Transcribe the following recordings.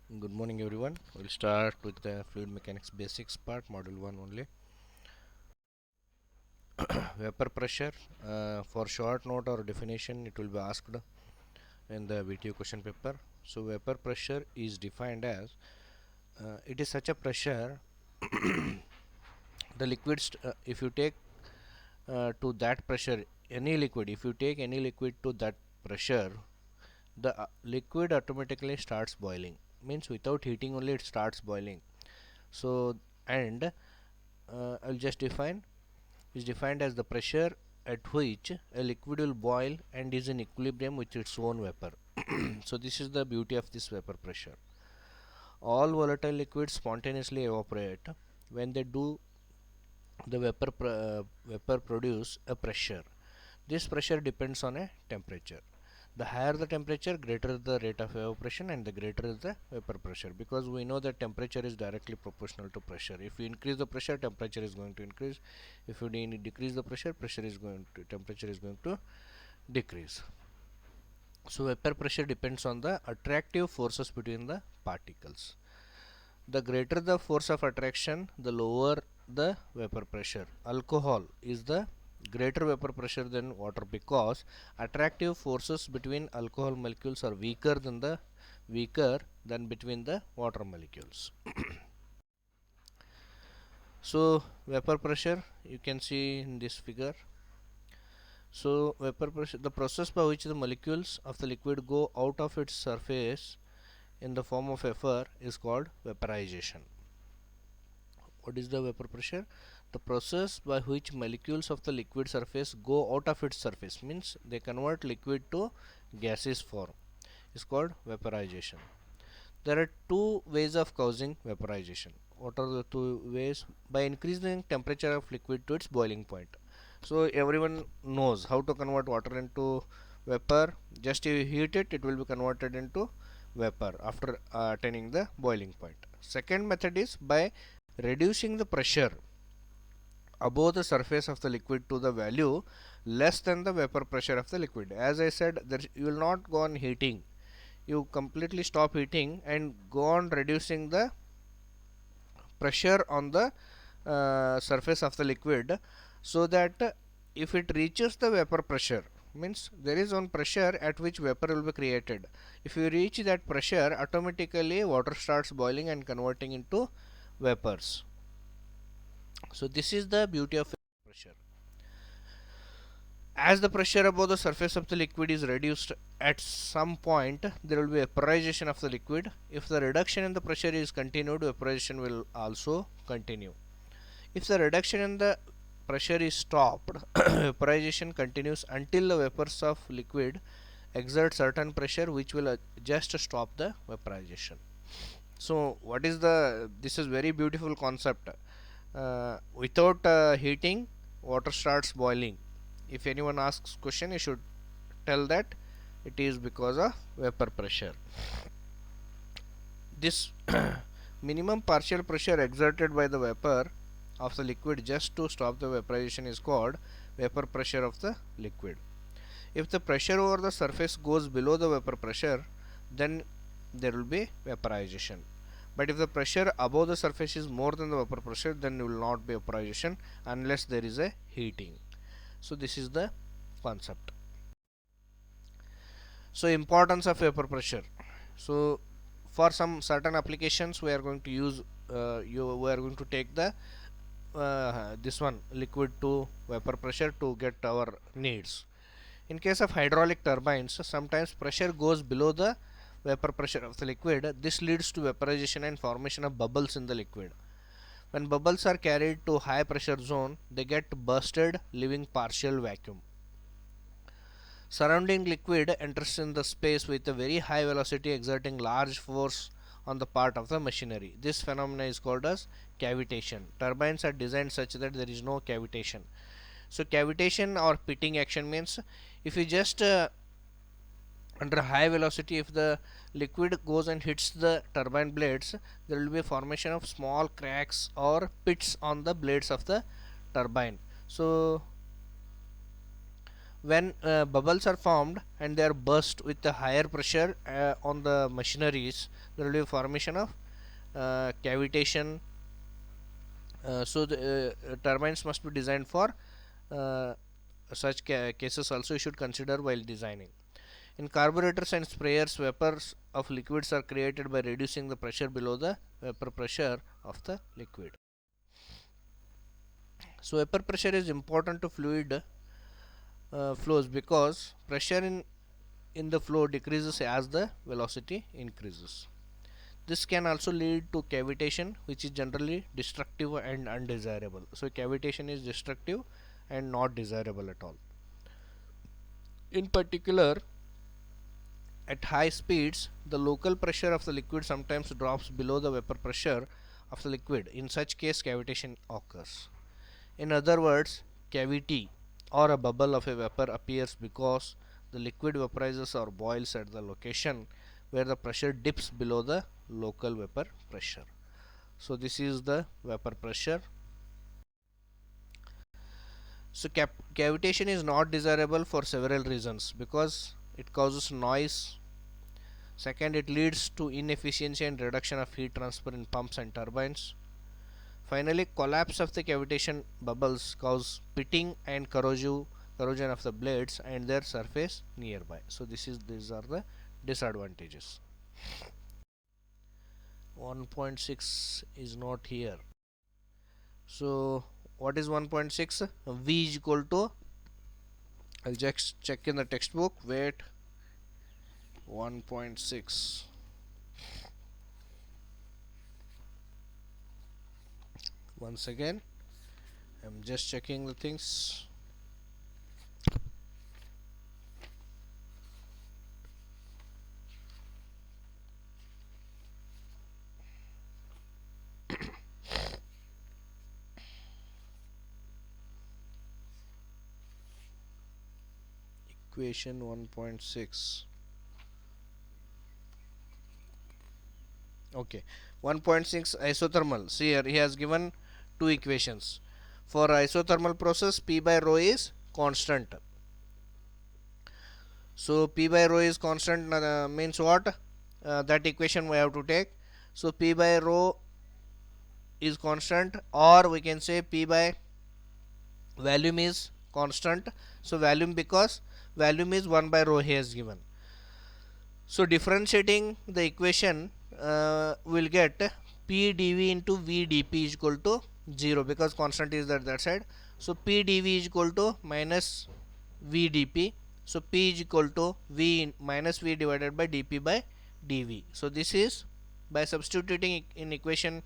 Good morning, everyone. We'll start with the fluid mechanics basics part, module 1 only. Vapor pressure. For short note or definition, it will be asked in the VTU question paper. So, vapor pressure is defined as it is such a pressure the liquids, if you take to that pressure any liquid, if you take any liquid to that pressure, the liquid automatically starts boiling. Means without heating only it starts boiling. So, and I'll just define is defined as the pressure at which a liquid will boil and is in equilibrium with its own vapor. So this is the beauty of this vapor pressure. All volatile liquids spontaneously evaporate. When they do, the vapor produce a pressure. This pressure depends on a temperature. The higher the temperature, greater the rate of evaporation and the greater is the vapor pressure, because we know that temperature is directly proportional to pressure. If you increase the pressure, temperature is going to increase. If you decrease the pressure, temperature is going to decrease. So vapor pressure depends on the attractive forces between the particles. The greater the force of attraction, the lower the vapor pressure. Alcohol is the greater vapor pressure than water because attractive forces between alcohol molecules are weaker than between the water molecules. So vapor pressure you can see in this figure. So vapor pressure, the process by which the molecules of the liquid go out of its surface in the form of vapor is called vaporization. What is the vapor pressure? The process by which molecules of the liquid surface go out of its surface, means they convert liquid to gaseous form, is called vaporization. There are two ways of causing vaporization. What are the two ways? By increasing temperature of liquid to its boiling point. So everyone knows how to convert water into vapor. Just you heat it, it will be converted into vapor after attaining the boiling point. Second method is by reducing the pressure above the surface of the liquid to the value less than the vapor pressure of the liquid. As I said, you will not go on heating. You completely stop heating and go on reducing the pressure on the surface of the liquid, so that if it reaches the vapor pressure, means there is one pressure at which vapor will be created. If you reach that pressure, automatically water starts boiling and converting into vapors. So this is the beauty of pressure. As the pressure above the surface of the liquid is reduced, at some point there will be vaporization of the liquid. If the reduction in the pressure is continued, vaporization will also continue. If the reduction in the pressure is stopped, vaporization continues until the vapors of liquid exert certain pressure which will just stop the vaporization. So what is the, this is very beautiful concept. Without heating, water starts boiling. If anyone asks question, you should tell that it is because of vapor pressure. This minimum partial pressure exerted by the vapor of the liquid just to stop the vaporization is called vapor pressure of the liquid. If the pressure over the surface goes below the vapor pressure, then there will be vaporization. But if the pressure above the surface is more than the vapor pressure, then there will not be vaporization unless there is a heating. So this is the concept. So importance of vapor pressure. So for some certain applications we are going to use we are going to take the this one liquid to vapor pressure to get our needs. In case of hydraulic turbines, sometimes pressure goes below the vapor pressure of the liquid. This leads to vaporization and formation of bubbles in the liquid. When bubbles are carried to high pressure zone, they get bursted, leaving partial vacuum. Surrounding liquid enters in the space with a very high velocity, exerting large force on the part of the machinery. This phenomenon is called as cavitation. Turbines are designed such that there is no cavitation. So cavitation or pitting action means if you just under high velocity, if the liquid goes and hits the turbine blades, there will be a formation of small cracks or pits on the blades of the turbine. So when bubbles are formed and they are burst with a higher pressure on the machineries, there will be a formation of cavitation. So the turbines must be designed for uh, such cases also you should consider while designing. In carburetors and sprayers, vapors of liquids are created by reducing the pressure below the vapor pressure of the liquid. So vapor pressure is important to fluid flows because pressure in the flow decreases as the velocity increases. This can also lead to cavitation, which is generally destructive and undesirable. So cavitation is destructive and not desirable at all. In particular, at high speeds, the local pressure of the liquid sometimes drops below the vapor pressure of the liquid. In such case, cavitation occurs. In other words, cavity or a bubble of a vapor appears because the liquid vaporizes or boils at the location where the pressure dips below the local vapor pressure. So this is the vapor pressure. So cavitation is not desirable for several reasons, because it causes noise. Second, it leads to inefficiency and reduction of heat transfer in pumps and turbines. Finally, collapse of the cavitation bubbles cause pitting and corrosion of the blades and their surface nearby. So these are the disadvantages. 1.6 is not here. So what is 1.6? V is equal to, I'll just check in the textbook. Wait, 1.6. Once again, I'm just checking the things. Equation 1.6. Okay, 1.6 isothermal. See here, he has given two equations. For isothermal process, P by rho is constant. So P by rho is constant means what? That equation we have to take. So P by rho is constant, or we can say P by volume is constant. So volume, because volume is 1 by rho he has given. So differentiating the equation, will get P dV into V dP is equal to 0, because constant is that side. So P dV is equal to minus V dP. So P is equal to V minus V divided by dP by dV. So this is, by substituting in equation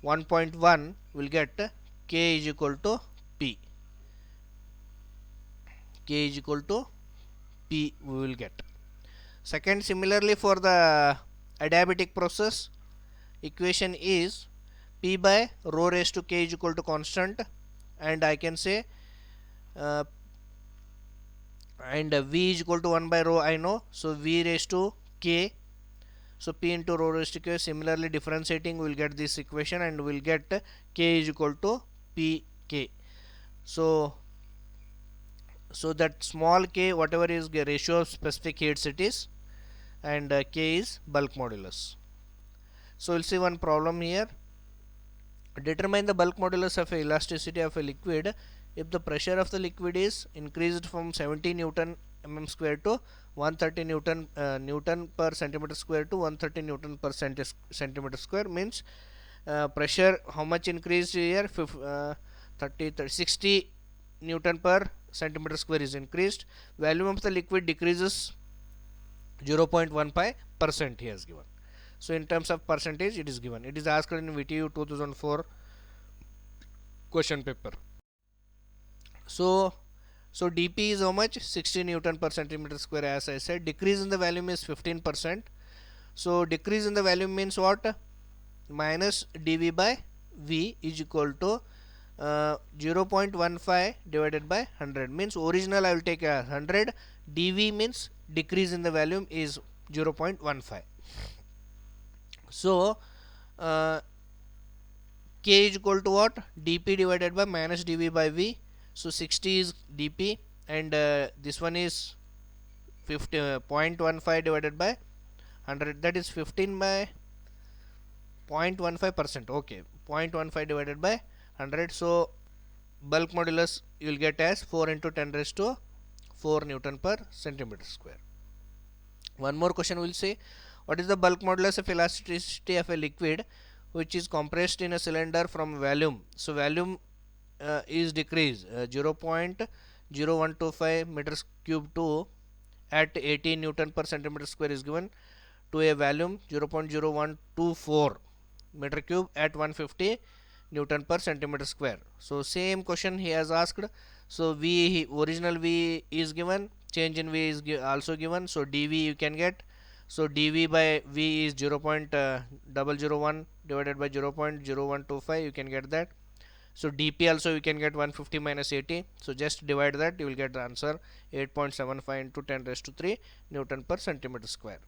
1.1, will get K is equal to P. K is equal to P we will get. Second, similarly for the adiabatic process, equation is P by rho raised to K is equal to constant, and I can say and V is equal to 1 by rho I know. So V raised to K. So P into rho raised to K. Similarly differentiating, we will get this equation and we will get K is equal to Pk. So that small k, whatever is the ratio of specific heats it is, and K is bulk modulus. So we'll see one problem here. Determine the bulk modulus of elasticity of a liquid if the pressure of the liquid is increased from 70 Newton mm square to 130 Newton per centimeter square to 130 Newton per centimeter square. Means pressure how much increased here? 60 Newton per centimeter square is increased. Volume of the liquid decreases 0.15% he has given. So in terms of percentage it is given. It is asked in VTU 2004 question paper. So dP is how much? 60 Newton per centimeter square, as I said. Decrease in the volume is 15%. So decrease in the volume means what? Minus dV by V is equal to 0.15 divided by 100. Means original I will take as 100. dV means decrease in the volume is 0.15. So K is equal to what? dP divided by minus dV by V. So 60 is dP, and this one is 50, 0.15 divided by 100, that is 15 by 0.15%. Okay, 0.15 divided by 100. So bulk modulus you will get as 4 into 10 raised to 4 Newton per centimeter square. One more question will say, what is the bulk modulus of elasticity of a liquid which is compressed in a cylinder from volume? So volume is decreased 0.0125 meters cube to at 80 Newton per centimeter square is given to a volume 0.0124 meter cube at 150 Newton per centimeter square. So same question he has asked. So V, original V is given, change in V is also given. So dV you can get. So dV by V is 0.001 divided by 0.0125, you can get that. So dP also you can get 150 minus 80. So just divide that, you will get the answer 8.75 into 10 raised to 3 Newton per centimeter square.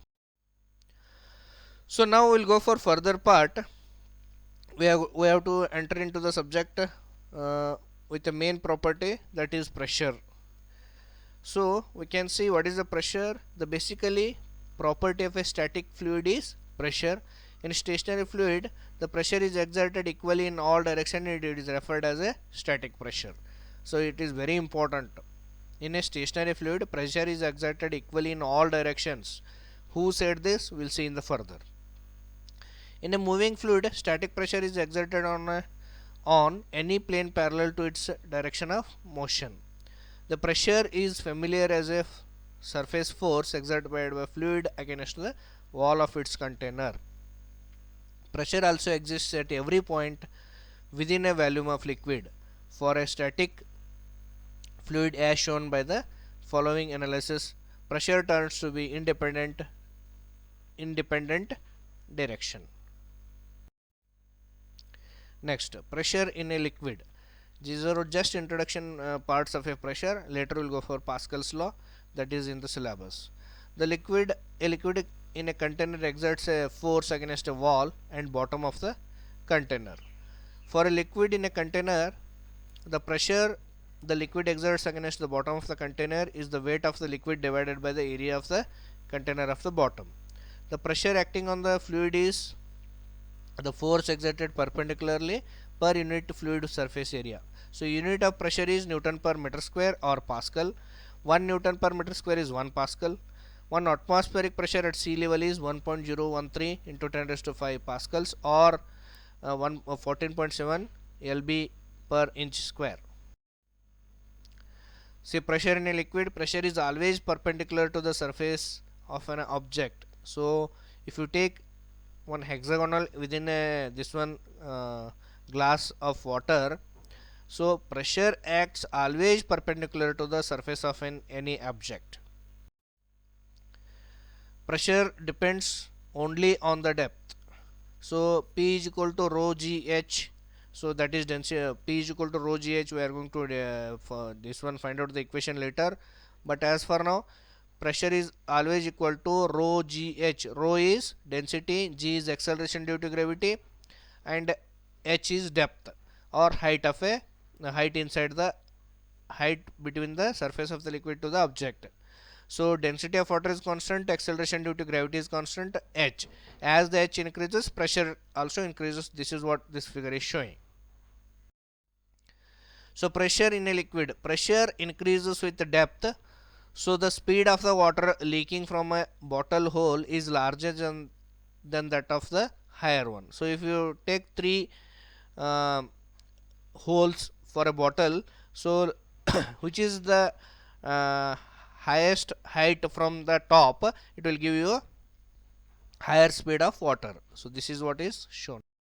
So now we will go for further part. We have to enter into the subject with the main property, that is pressure. So we can see what is the pressure. The basically property of a static fluid is pressure. In stationary fluid, the pressure is exerted equally in all directions, and it is referred as a static pressure. So it is very important. In a stationary fluid, pressure is exerted equally in all directions. Who said this? We'll see in the further. In a moving fluid, static pressure is exerted on any plane parallel to its direction of motion. The pressure is familiar as a surface force exerted by a fluid against the wall of its container. Pressure also exists at every point within a volume of liquid. For a static fluid, as shown by the following analysis, pressure turns to be independent direction. Next, pressure in a liquid. These are just introduction parts of a pressure. Later we'll go for Pascal's law, that is in the syllabus. A liquid in a container exerts a force against a wall and bottom of the container. For a liquid in a container, the pressure the liquid exerts against the bottom of the container is the weight of the liquid divided by the area of the container of the bottom. The pressure acting on the fluid is the force exerted perpendicularly per unit fluid surface area. So unit of pressure is Newton per meter square or Pascal. 1 Newton per meter square is 1 Pascal. 1 atmospheric pressure at sea level is 1.013 into 10 raised to 5 pascals, or 14.7 lb per inch square. See, pressure in a liquid, pressure is always perpendicular to the surface of an object. So if you take one hexagonal within this one glass of water, so pressure acts always perpendicular to the surface of any object. Pressure depends only on the depth. So P is equal to rho gh. So that is density. P is equal to rho gh. We are going to for this one find out the equation later. But as for now, pressure is always equal to rho gh. Rho is density, g is acceleration due to gravity, and h is depth or height of a height inside the height between the surface of the liquid to the object. So density of water is constant, acceleration due to gravity is constant, h. As the h increases, pressure also increases. This is what this figure is showing. So pressure in a liquid, pressure increases with the depth. So the speed of the water leaking from a bottle hole is larger than that of the higher one. So if you take 3 holes for a bottle, so which is the highest height from the top, it will give you a higher speed of water. So this is what is shown.